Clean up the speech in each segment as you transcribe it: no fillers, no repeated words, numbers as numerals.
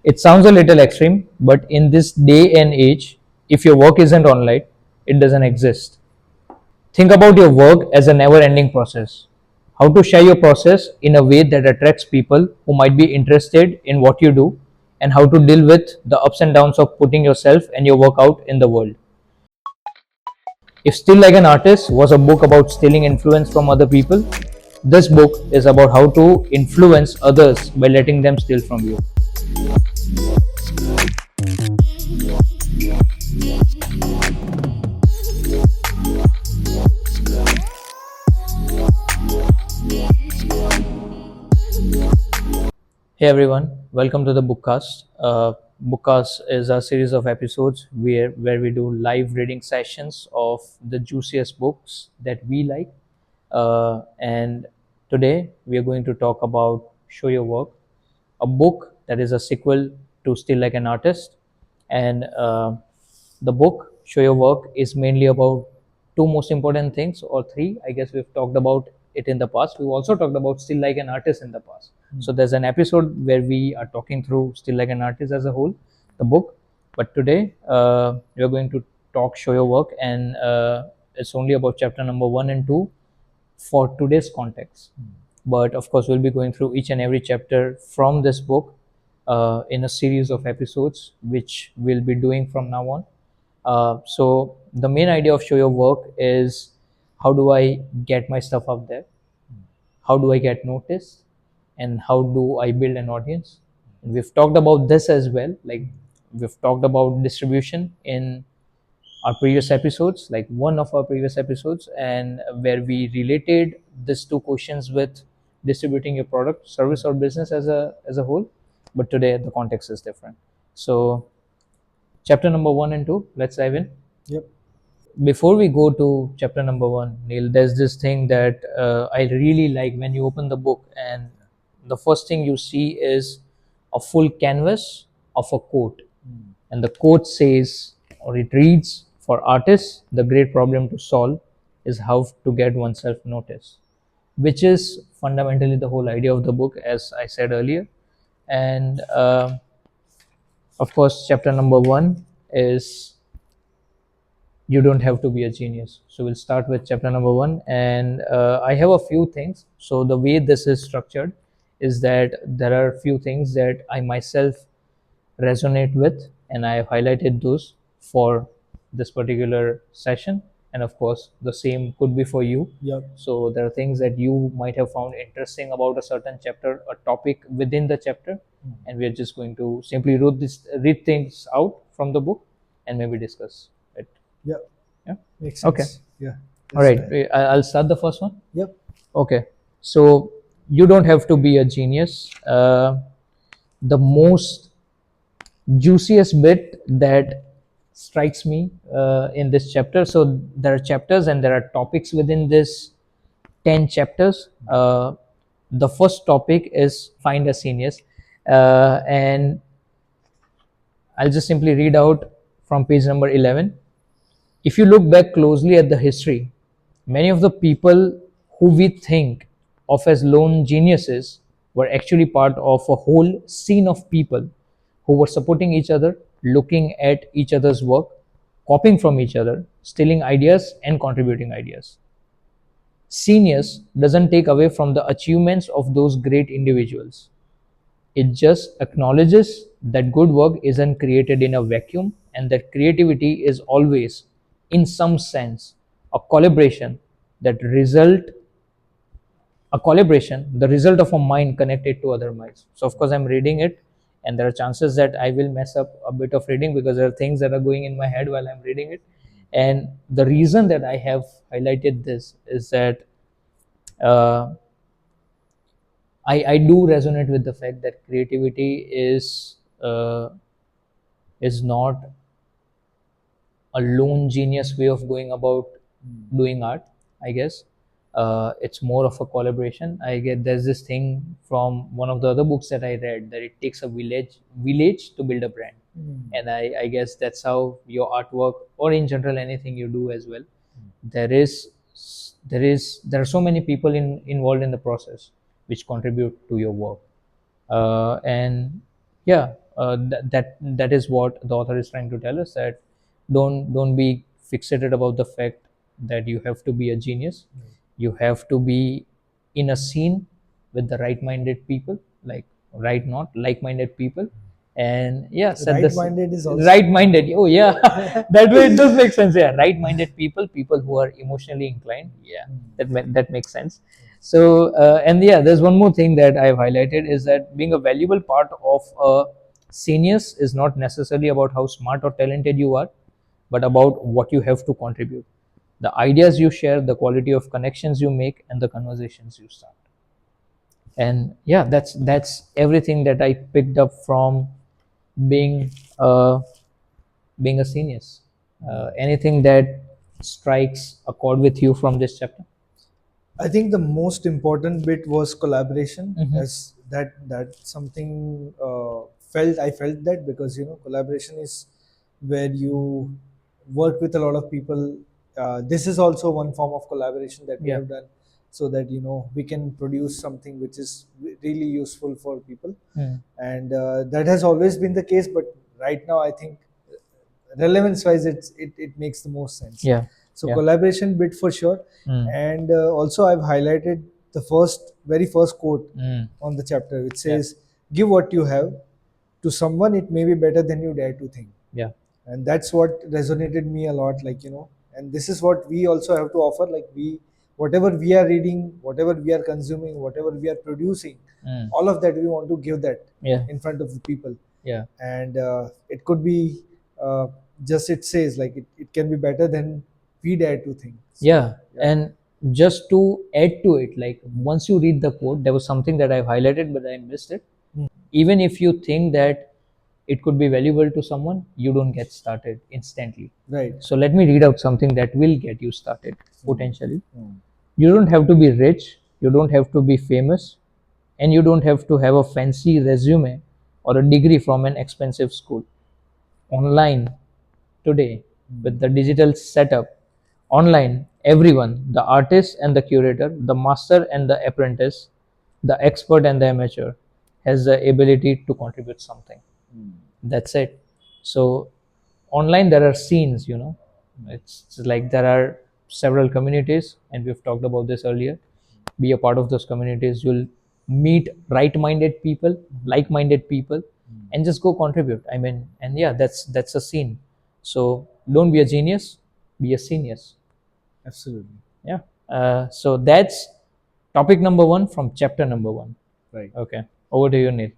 It sounds a little extreme, but in this day and age, if your work isn't online, it doesn't exist. Think about your work as a never ending process. How to share your process in a way that attracts people who might be interested in what you do, and how to deal with the ups and downs of putting yourself and your work out in the world. If Still Like an Artist was a book about stealing influence from other people, this book is about how to influence others by letting them steal from you. Hey everyone, welcome to the Bookcast. Bookcast is a series of episodes where we do live reading sessions of the juiciest books that we like. And today we are going to talk about Show Your Work, a book that is a sequel to Still Like an Artist. And the book Show Your Work is mainly about two most important things, or three. I guess we've talked about it in the past. We've also talked about Still Like an Artist in the past. So there's an episode where we are talking through Still Like an Artist as a whole, the book. But today we are going to talk Show Your Work, and it's only about chapter number 1 and 2 for today's context. But of course, we'll be going through each and every chapter from this book in a series of episodes, which we'll be doing from now on. So the main idea of Show Your Work is, how do I get my stuff up there? How do I get noticed? And how do I build an audience? And we've talked about this as well. Like, we've talked about distribution in our previous episodes, like one of our previous episodes, and where we related these two questions with distributing your product, service, or business as a whole. But today the context is different. So chapter number 1 and 2, let's dive in. Yep. Before we go to chapter number 1, Neel, there's this thing that I really like when you open the book, and the first thing you see is a full canvas of a quote. And the quote says, or it reads, "For artists, the great problem to solve is how to get oneself noticed," which is fundamentally the whole idea of the book, as I said earlier. And of course, chapter number 1 is, you don't have to be a genius. So we'll start with chapter number 1, and I have a few things. So the way this is structured is that there are a few things that I myself resonate with, and I have highlighted those for this particular session. And of course, the same could be for you. Yep. So there are things that you might have found interesting about a certain chapter, a topic within the chapter, and we are just going to simply read things out from the book, and maybe discuss it. Yep. Yeah. Makes sense. Okay. Yeah. All right. I'll start the first one. Yep. Okay. So you don't have to be a genius. The most juiciest bit that strikes me in this chapter. So there are chapters and there are topics within this 10 chapters. The first topic is find a genius, and I'll just simply read out from page number 11. If you look back closely at the history, many of the people who we think of as lone geniuses were actually part of a whole scene of people who were supporting each other, looking at each other's work, copying from each other, stealing ideas, and contributing ideas. Genius doesn't take away from the achievements of those great individuals. It just acknowledges that good work isn't created in a vacuum, and that creativity is always, in some sense, a collaboration that result the result of a mind connected to other minds. So of course I'm reading it, and there are chances that I will mess up a bit of reading because there are things that are going in my head while I'm reading it. And the reason that I have highlighted this is that uh, I do resonate with the fact that creativity is not a lone genius way of going about doing art. I guess it's more of a collaboration. I get there's this thing from one of the other books that I read, that it takes a village to build a brand. And I guess that's how your artwork, or in general anything you do as well, there are so many people involved in the process which contribute to your work. And yeah, that is what the author is trying to tell us, that don't be fixated about the fact that you have to be a genius. You have to be in a scene with the right-minded people, like right, not like-minded people. And yeah, said this Right-minded is also right-minded. Oh yeah, that way it does make sense. Yeah, right-minded people, people who are emotionally inclined. Yeah, that makes sense. So and yeah, there's one more thing that I've highlighted, is that being a valuable part of a seniors is not necessarily about how smart or talented you are, but about what you have to contribute, the ideas you share, the quality of connections you make, and the conversations you start. And yeah, that's everything that I picked up from being uh, being a seniors. Anything that strikes a chord with you from this chapter? I think the most important bit was collaboration, Mm-hmm. as that something felt I felt that, because collaboration is where you work with a lot of people. This is also one form of collaboration that we Yeah. have done, so that we can produce something which is really useful for people, Mm. and that has always been the case. But right now, I think relevance wise, it makes the most sense. Yeah. So Yeah. collaboration bit for sure. Mm. And also I've highlighted the very first quote Mm. on the chapter, which Yeah. says, give what you have to someone, it may be better than you dare to think. Yeah. And that's what resonated me a lot, and this is what we also have to offer, like we whatever we are reading, whatever we are consuming, whatever we are producing, Mm. all of that we want to give that Yeah. in front of the people. Yeah. And it could be uh, just it says like it can be better than we dare to think. So Yeah. yeah. And just to add to it, like once you read the quote, there was something that I've highlighted, but I missed it. Hmm. Even if you think that it could be valuable to someone, you don't get started instantly. Right. So let me read out something that will get you started potentially. Hmm. You don't have to be rich, you don't have to be famous, and you don't have to have a fancy resume or a degree from an expensive school. Online today, with the digital setup, online, everyone, the artist and the curator, the master and the apprentice, the expert and the amateur, has the ability to contribute something. That's it. So online there are scenes, it's like there are several communities, and we've talked about this earlier. Be a part of those communities, you'll meet right-minded people, like-minded people, and just go contribute. I mean, and yeah, that's a scene. So don't be a genius, be a genius. Absolutely. Yeah. So that's topic number one from chapter number one. Right. Okay, over to you, Neil.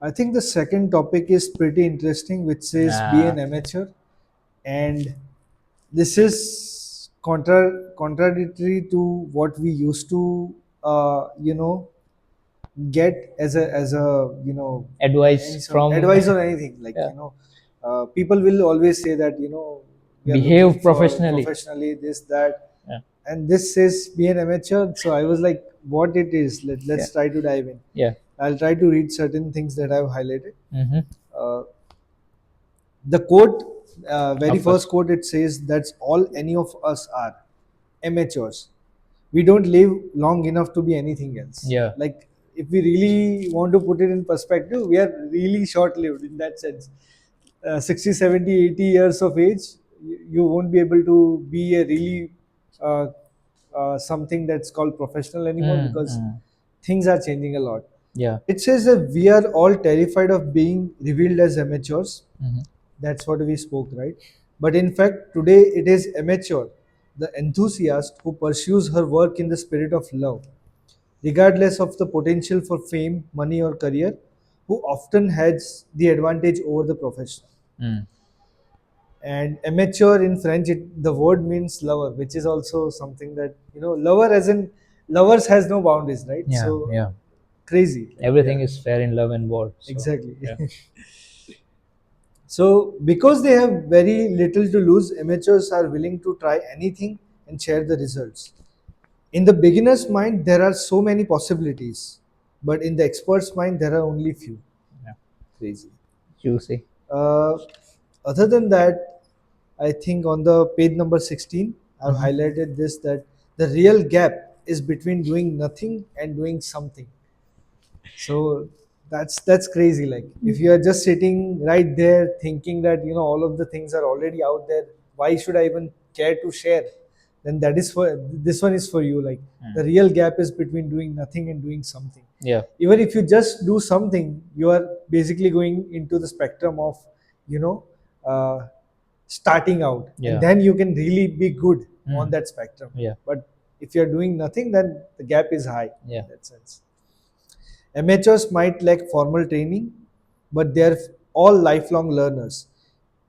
I think the second topic is pretty interesting, which says be Ah, an amateur, and this is contradictory to what we used to get as a any advice sort of from advice or anything, like yeah, people will always say that we are looking behave for professionally. professionally this that, Yeah. and this says be an amateur. So I was like, what it is, Yeah. let's try to dive in. Yeah. I'll try to read certain things that I've highlighted. Mm-hmm. uh, the quote, very Of course. first quote, it says, that's all any of us are, amateurs. We don't live long enough to be anything else. Yeah. Like, if we really want to put it in perspective, we are really short lived in that sense. 60, 70, 80 years of age, you won't be able to be a really uh, something that's called professional anymore, because Mm. things are changing a lot. Yeah. It says that we are all terrified of being revealed as amateurs. Mm-hmm. That's what we spoke, right? But in fact, today it is amateur, the enthusiast who pursues her work in the spirit of love, regardless of the potential for fame, money, or career, who often has the advantage over the professional. Mm. And amateur in French, the word means lover, which is also something that, lover as in lovers has no boundaries, right? Yeah. So Yeah. crazy. Like, Everything yeah, is fair in love and war. So exactly. yeah. So, because they have very little to lose, amateurs are willing to try anything and share the results. In the beginner's mind, there are so many possibilities, but in the expert's mind, there are only few. Yeah. Crazy. Juicy. Uh, Other than that, I think on the page number 16, I've Mm-hmm. highlighted this, that the real gap is between doing nothing and doing something. So, That's crazy. Like if you are just sitting right there thinking that all of the things are already out there, why should I even care to share? Then that is for this one is for you. Like the real gap is between doing nothing and doing something. Yeah. Even if you just do something, you are basically going into the spectrum of you know uh, starting out, and Yeah. then you can really be good on Mm. that spectrum. Yeah. But if you're doing nothing, then the gap is high Yeah. in that sense. Amateurs might lack formal training, but they are all lifelong learners.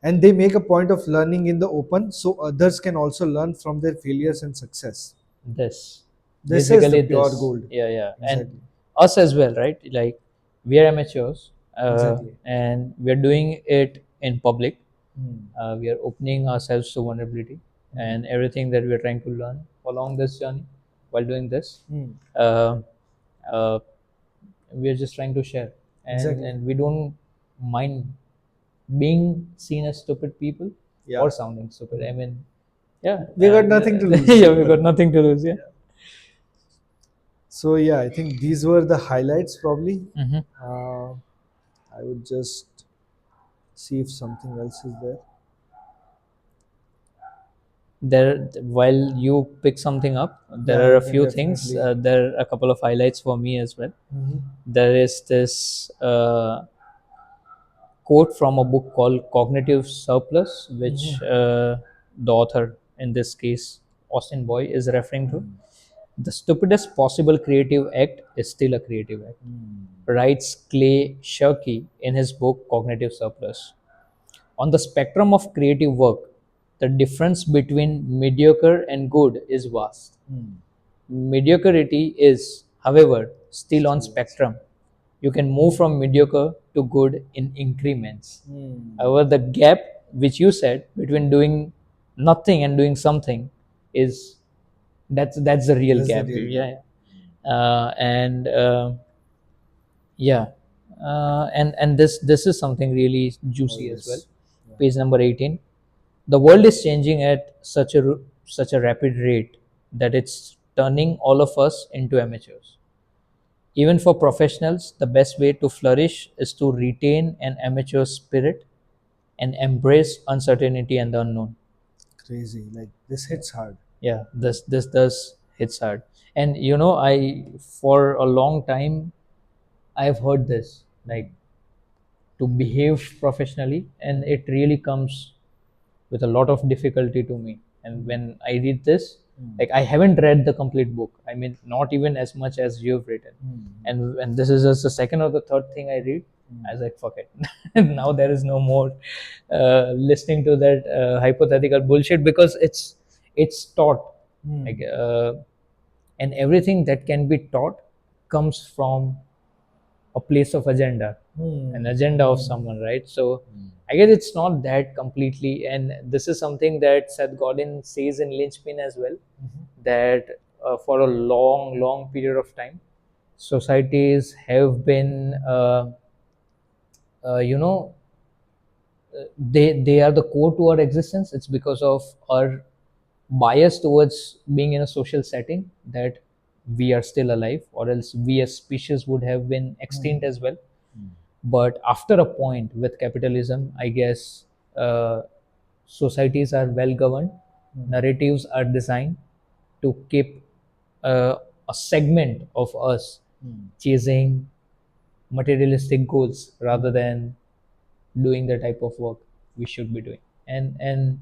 And they make a point of learning in the open so others can also learn from their failures and success. This. This is the Basically pure this. gold. Yeah, yeah. And Exactly. us as well, right? Like we are amateurs, Exactly. and we are doing it in public. Hmm. We are opening ourselves to vulnerability Hmm. and everything that we are trying to learn along this journey while doing this. Hmm. Uh, uh, we are just trying to share, Exactly. and we don't mind being seen as stupid people Yeah. or sounding stupid. I mean, yeah, We got nothing to lose. yeah, we got nothing to lose. Yeah. Yeah. So yeah, I think these were the highlights probably. Hmm. Uh, I would just see if something else is there. There, while you pick something up, there Yeah, are you a can few things. definitely. There are a couple of highlights for me as well. Mhm. There is this quote from a book called Cognitive Surplus, which Mhm. the author, in this case, Austin Boy, is referring to. Mm. The stupidest possible creative act is still a creative act, Mm. writes Clay Shirky in his book Cognitive Surplus. On the spectrum of creative work, the difference between mediocre and good is vast. Mm. Mediocrity is, however, still on Still yes. spectrum. You can move from mediocre to good in increments. Mm. However, the gap which you said between doing nothing and doing something is that's the real That's the gap. real gap. Yeah, and yeah, and this is something really Oh juicy as well. yes. Yeah. Page number 18. The world is changing at such a rapid rate that it's turning all of us into amateurs. Even for professionals, the best way to flourish is to retain an amateur spirit and embrace uncertainty and the unknown. Crazy. Like this hits hard. Yeah, this does hits hard. And I for a long time I've heard this, like, to behave professionally, and it really comes with a lot of difficulty to me. And Mm. when I read this, Mm. like, I haven't read the complete book, I mean, not even as much as you've written. Mm. And this is just the second or the third thing I read. I Mm. was like, fuck it. Now there is no more listening to that hypothetical bullshit, because it's taught, like, Mm. and everything that can be taught comes from a place of agenda, an Mm. agenda of Mm. someone, right? So Mm. I guess it's not that completely. And this is something that Seth Godin says in Lynchpin as well, Mhm. that for a long, long period of time, societies have been, uh, you know, they are the core to our existence. It's because of our bias towards being in a social setting that we are still alive, or else we as species would have been Mm. extinct as well. Mm. But after a point with capitalism, I guess, societies are well governed, Mm. narratives are designed to keep uh, a segment of us Mm. chasing materialistic goals rather Mm. than doing the type of work we should be doing. And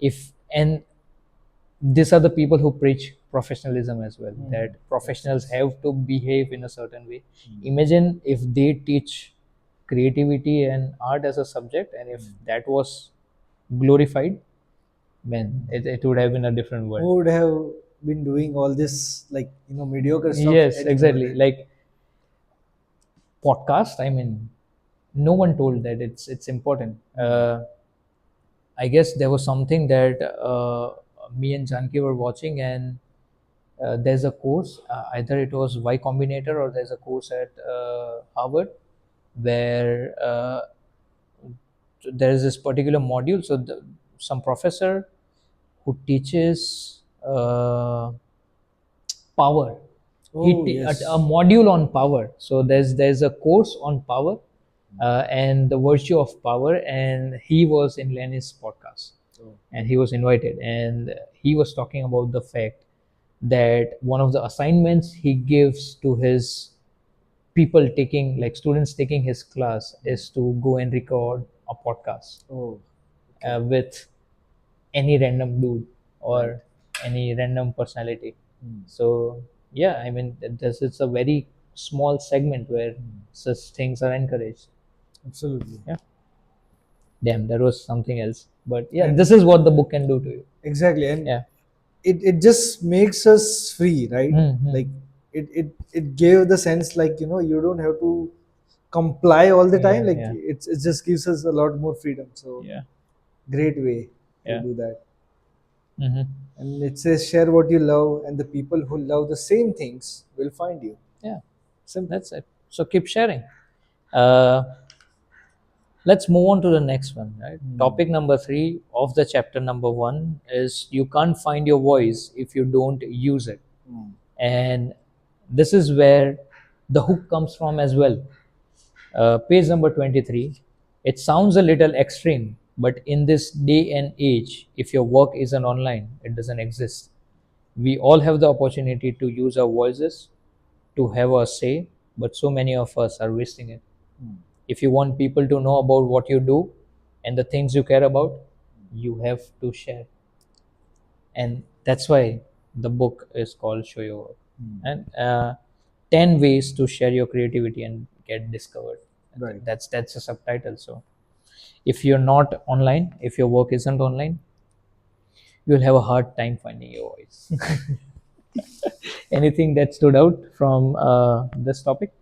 if and these are the people who preach professionalism as well, Mm. that Makes professionals sense. have to behave in a certain way. Mm. Imagine if they teach creativity and art as a subject, and if Mm. that was glorified, man, Mm. it would have been a different world. Who would have been doing all this like mediocre stuff Yes, anymore exactly. then? Like podcast, I mean, no one told that it's important. Mm. I guess there was something that me and Janki were watching, and there's a course, either it was Y Combinator or there's a course at Harvard, where there is this particular module. So some professor who teaches power. Oh, a yes. module on power. So there's a course on power and the virtue of power, and he was in Lenny's podcast, Oh, and he was invited, and he was talking about the fact that one of the assignments he gives to his people taking, like students taking his class, is to go and record a podcast oh, okay. with any random dude Right. or any random personality. Mm. So yeah, I mean, this is a very small segment where such things are encouraged. Absolutely. Yeah, damn, that was something else. But yeah, And this is what the book can do to you. exactly. And Yeah. it just makes us free, right? Hmm. Like it gave the sense like, you don't have to comply all the time. Yeah, Like yeah, it just gives us a lot more freedom. So yeah, great way to yeah. do that. Hmm. And it says share what you love, and the people who love the same things will find you. Yeah, Simple. that's it. So keep sharing. Uh, let's move on to the next one. Right. Hmm. Topic number 3 of the chapter number 1 is you can't find your voice if you don't use it. Hmm. And this is where the hook comes from as well. Page number 23. It sounds a little extreme, but in this day and age, if your work isn't online, it doesn't exist. We all have the opportunity to use our voices, to have a say, but so many of us are wasting it. Hmm. If you want people to know about what you do and the things you care about, you have to share. And that's why the book is called Show Your Work. Hmm. And 10 ways to share your creativity and get discovered. I Right. think that's a subtitle. So if you're not online, if your work isn't online, you'll have a hard time finding your voice. Anything that stood out from this topic?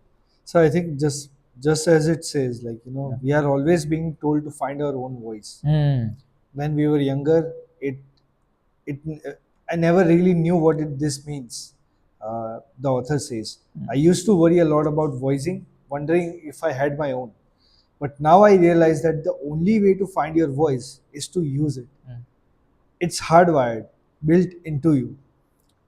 So I think just as it says, like, Yeah. we are always being told to find our own voice. Hmm. When we were younger, it I never really knew what this means. The author says, I used to worry a lot about voicing, wondering if I had my own. But now I realize that the only way to find your voice is to use it. Hmm. It's hardwired, built into you.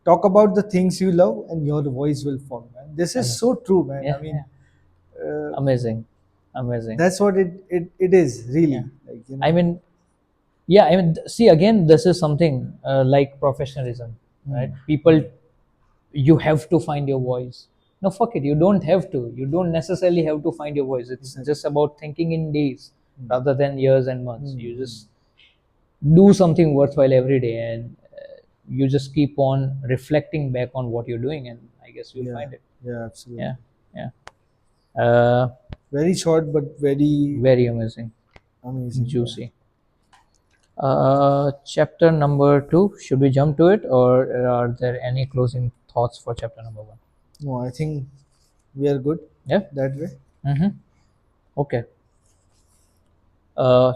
Talk about the things you love, and your voice will follow. And this is Ama- so true, man. Yeah, I mean, yeah. uh, Amazing. Amazing. that's what it is Yeah. really like, I mean, yeah, I mean, see, again, this is something like professionalism, right? Hmm. People, you have to find your voice. No, fuck it. You don't have to. You don't necessarily have to find your voice. It's Exactly. just about thinking in days Hmm. rather than years and months. Hmm. You just do something worthwhile every day, and you just keep on reflecting back on what you're doing, and I guess you'll Yeah, find it. yeah, Yeah, absolutely. yeah. Uh, Very short, but very very amazing, amazing. Yeah. juicy. Chapter number 2. Should we jump to it, or are there any closing thoughts for chapter number 1? No, I think we are good Yeah. that way. Mm-hmm. Okay.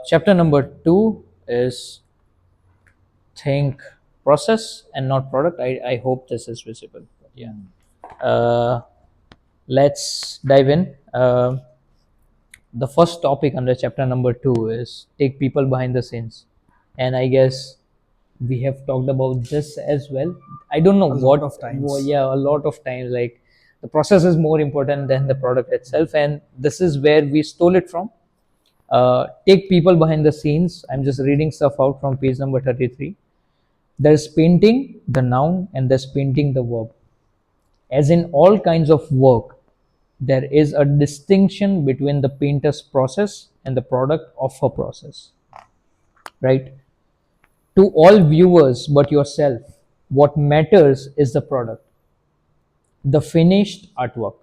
Chapter number 2 is think process and not product. I hope this is visible. But yeah. Hmm. Uh, let's dive in. The first topic under chapter number 2 is take people behind the scenes, and I guess we have talked about this as well. I don't know A lot what, of times. yeah, a lot of times, like the process is more important than the product itself, and this is where we stole it from. Take people behind the scenes. I'm just reading stuff out from page number 33. There's painting, the noun, and there's painting, the verb. As in all kinds of work, there is a distinction between the painter's process and the product of her process, right? To all viewers but yourself, what matters is the product, the finished artwork.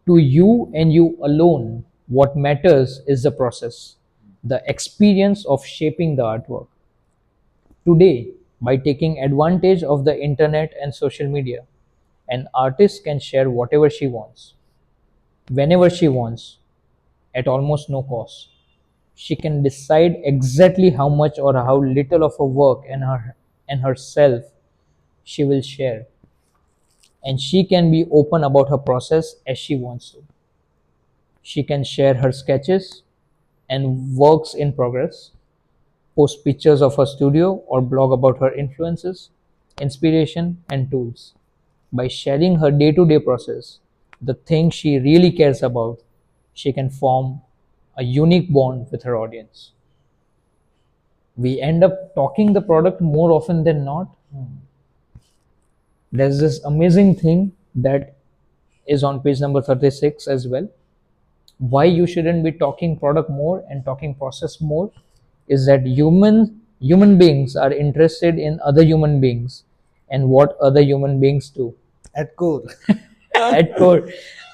To you and you alone, what matters is the process, the experience of shaping the artwork. Today, by taking advantage of the internet and social media, an artist can share whatever she wants, whenever she wants, at almost no cost. She can decide exactly how much or how little of her work and herself she will share, and she can be open about her process as she wants to. She can share her sketches and works in progress, post pictures of her studio, or blog about her influences, inspiration, and tools. By sharing her day to day process, the thing she really cares about, she can form a unique bond with her audience. We end up talking the product more often than not. There's this amazing thing that is on page number 36 as well. Why you shouldn't be talking product more and talking process more is that human beings are interested in other human beings and what other human beings do. At core. At core,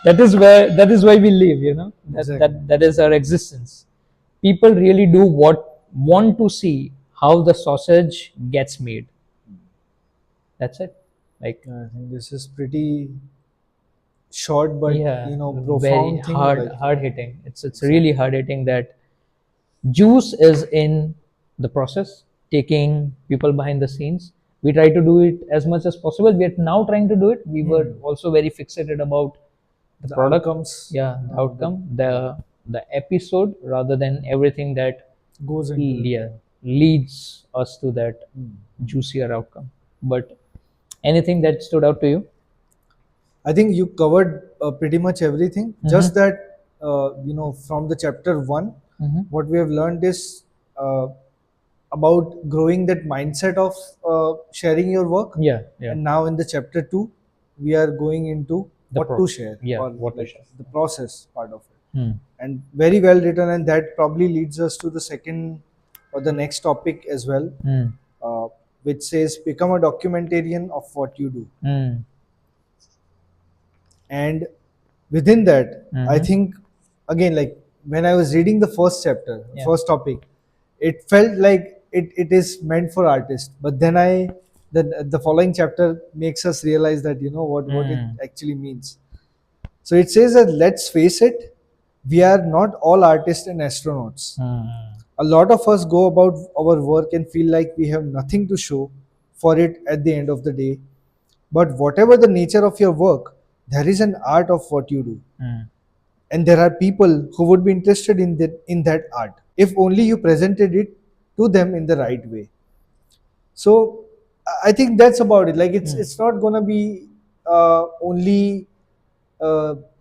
that is why we live, that Exactly. that is our existence. People really do what want to see how the sausage gets made. That's it. Like, I think this is pretty short but yeah, very profound thing. hard hitting. It's Exactly. really hard hitting that juice is in the process, taking people behind the scenes. We try to do it as much as possible. We are now trying to do it. We were also very fixated about the The product, outcomes yeah, the that outcome, the episode, rather than everything that goes into it. yeah, leads us to that juicier outcome. But anything that stood out to you? I think you covered pretty much everything. Mm-hmm. Just that, from the chapter one, Mm-hmm. what we have learned is uh, about growing that mindset of sharing your work. Yeah, yeah. And now in the chapter two, we are going into The what pro, to share, yeah, or what to like share. the process part of it. Hmm. And very well written. And that probably leads us to the second or the next topic as well, Hmm. uh, which says become a documentarian of what you do. Hmm. And within that, I Mm-hmm. think, again, like when I was reading the first chapter, Yeah. first topic, it felt like it is meant for artists. But then the following chapter makes us realize that what it Hmm. actually means. So it says that, let's face it, we are not all artists and astronauts. Hmm. A lot of us go about our work and feel like we have nothing to show for it at the end of the day. But whatever the nature of your work, there is an art of what you do. Hmm. And there are people who would be interested in that art if only you presented it to them in the right way. So I think that's about it. Like Hmm. it's not gonna be only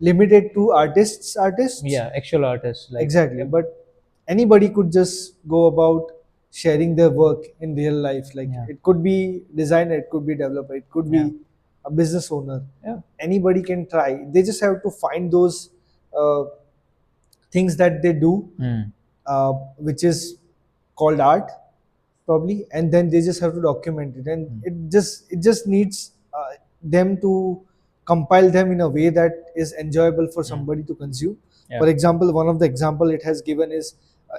limited to artists. Yeah, actual artists, like, Exactly. yep. But anybody could just go about sharing their work in real life. Like Yeah, it could be designer, it could be developer, it could be yeah, a business owner. yeah. Anybody can try. They just have to find those uh, things that they do, Hmm. which is called art, probably, and then they just have to document it. And Hmm. it just needs them to compile them in a way that is enjoyable for Hmm. somebody to consume. Yeah. For example, one of the example it has given is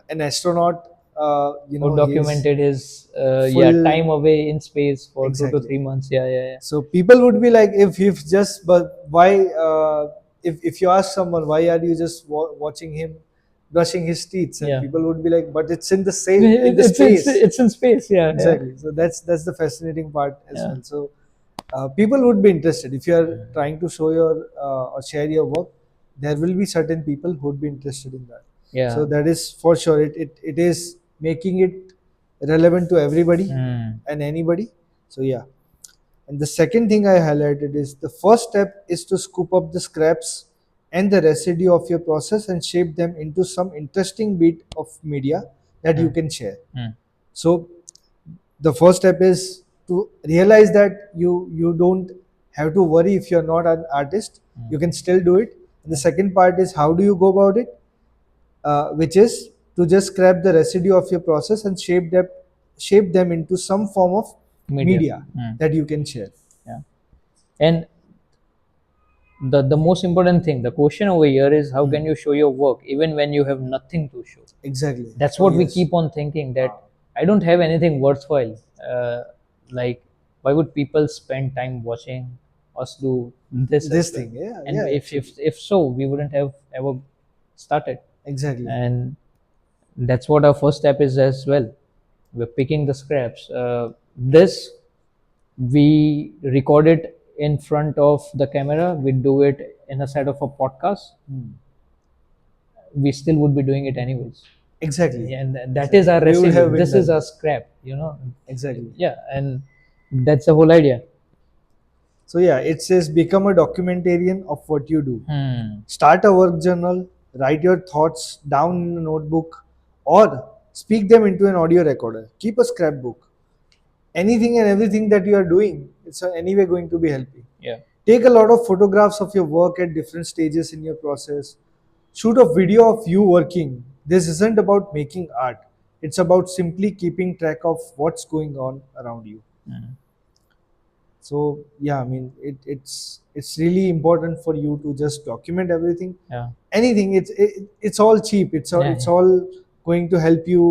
an astronaut. Who He is documented his yeah, full. time away in space for two to Exactly. three months. Yeah, yeah, yeah. So people would be like, if just, but why? If you ask someone, why are you just watching him brushing his teeth, and Yeah. people would be like, but it's in the same in the It's space. it's in space. Yeah, yeah, Exactly. So that's the fascinating part as yeah. well. So people would be interested if you are trying to show your or share your work. There will be certain people who would be interested in that. Yeah. So that is for sure. It is making it relevant to everybody Hmm. and anybody. So yeah. And the second thing I highlighted is the first step is to scoop up the scraps and the residue of your process and shape them into some interesting bit of media that you Hmm. can share. Hmm. So the first step is to realize that you don't have to worry if you're not an artist. You can still do it. And the second part is, how do you go about it? Which is to just scrap the residue of your process and shape them into some form of Media. media Hmm. that you can share. Yeah. And the most important thing, the question over here is, how can you show your work even when you have nothing to show? Exactly. That's Oh what we yes. keep on thinking, that I don't have anything worthwhile. Like, why would people spend time watching us do this This as well? thing. Yeah. And Yeah. Actually. if so, we wouldn't have ever started. Exactly. And that's what our first step is as well. We're picking the scraps. This we record it in front of the camera. We do it in a set of a podcast. We still would be doing it anyways. Exactly. Yeah, and that is Exactly. our We would residue. have been This is done. our scrap. Exactly. Yeah, and that's the whole idea. So yeah, it says become a documentarian of what you do. Hmm. Start a work journal, write your thoughts down in a notebook, or speak them into an audio recorder. Keep a scrapbook. Anything and everything that you are doing, it's anyway going to be helping. Yeah. Take a lot of photographs of your work at different stages in your process. Shoot a video of you working. This isn't about making art, it's about simply keeping track of what's going on around you. Hmm. So yeah, I mean it's really important for you to just document everything. Yeah. Anything, it's all cheap. Yeah. It's all going to help you,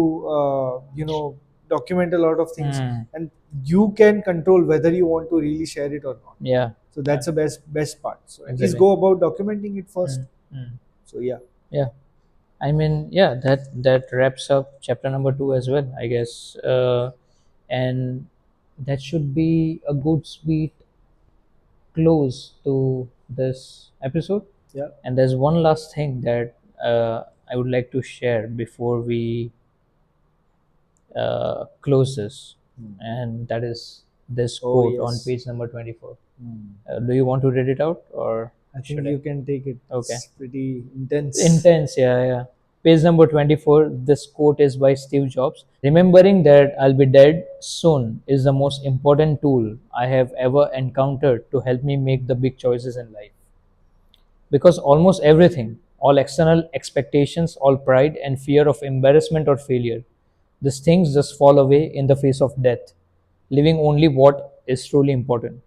document a lot of things, Hmm. and you can control whether you want to really share it or not. Yeah. So that's the best part. So at least Exactly. go about documenting it first. Hmm. Hmm. So yeah. Yeah. I mean, yeah, that wraps up chapter number 2 as well, I guess. And that should be a good sweet close to this episode. Yeah. And there's one last thing that I would like to share before we close this, and that is this Oh quote on yes. page number 24. Do you want to read it out, or I think should I? you can take it. Okay. It's pretty intense. Intense, yeah, yeah. Page number 24. This quote is by Steve Jobs. Remembering that I'll be dead soon is the most important tool I have ever encountered to help me make the big choices in life. Because almost everything, all external expectations, all pride and fear of embarrassment or failure, these things just fall away in the face of death, leaving only what is truly important.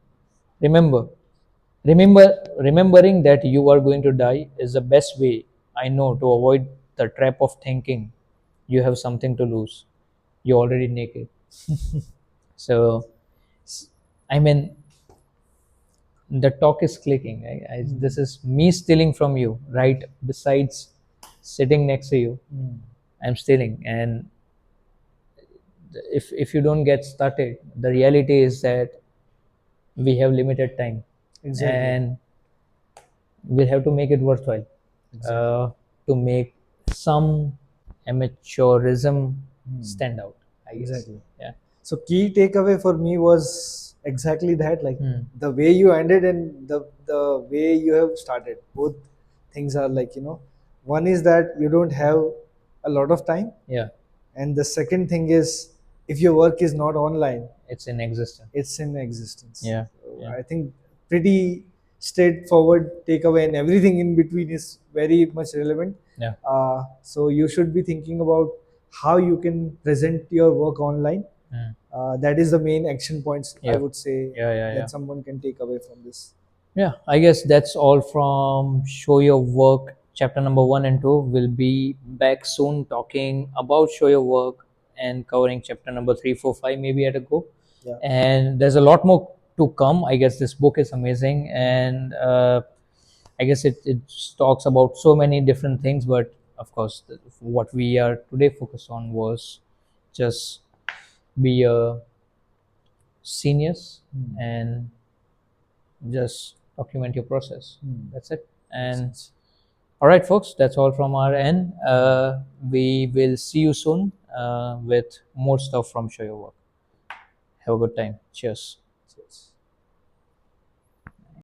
Remember, remembering that you are going to die is the best way I know to avoid the trap of thinking you have something to lose. You're already naked. So, I mean, the talk is clicking. This is me stealing from you, right? Besides sitting next to you, I'm stealing. And if you don't get started, the reality is that we have limited time, Exactly. and we'll have to make it worthwhile, Exactly. to make some amateurism stand out, I guess. Exactly. Yeah. So key takeaway for me was exactly that, like Hmm. the way you ended and the way you have started. Both things are like, one is that you don't have a lot of time, Yeah. and the second thing is if your work is not online, It's in existence. it's in existence. Yeah. So Yeah. I think pretty straightforward takeaway, and everything in between is very much relevant. Yeah. So you should be thinking about how you can present your work online. Hmm. That is the main action points I Yeah. would say Yeah. Yeah. Yeah. that someone can take away from this. Yeah, I guess that's all from Show Your Work. Chapter number 1 and 2 will be back soon talking about Show Your Work and covering chapter number 3, 4, 5 maybe at a go. Yeah. And there's a lot more to come. I guess this book is amazing, and I guess it talks about so many different things. But of course, what we are today focused on was just be a genius and just document your process. That's it. Makes And sense. all right, folks, that's all from our end. We will see you soon with more stuff from Show Your Work. Have a good time. Cheers. Cheers.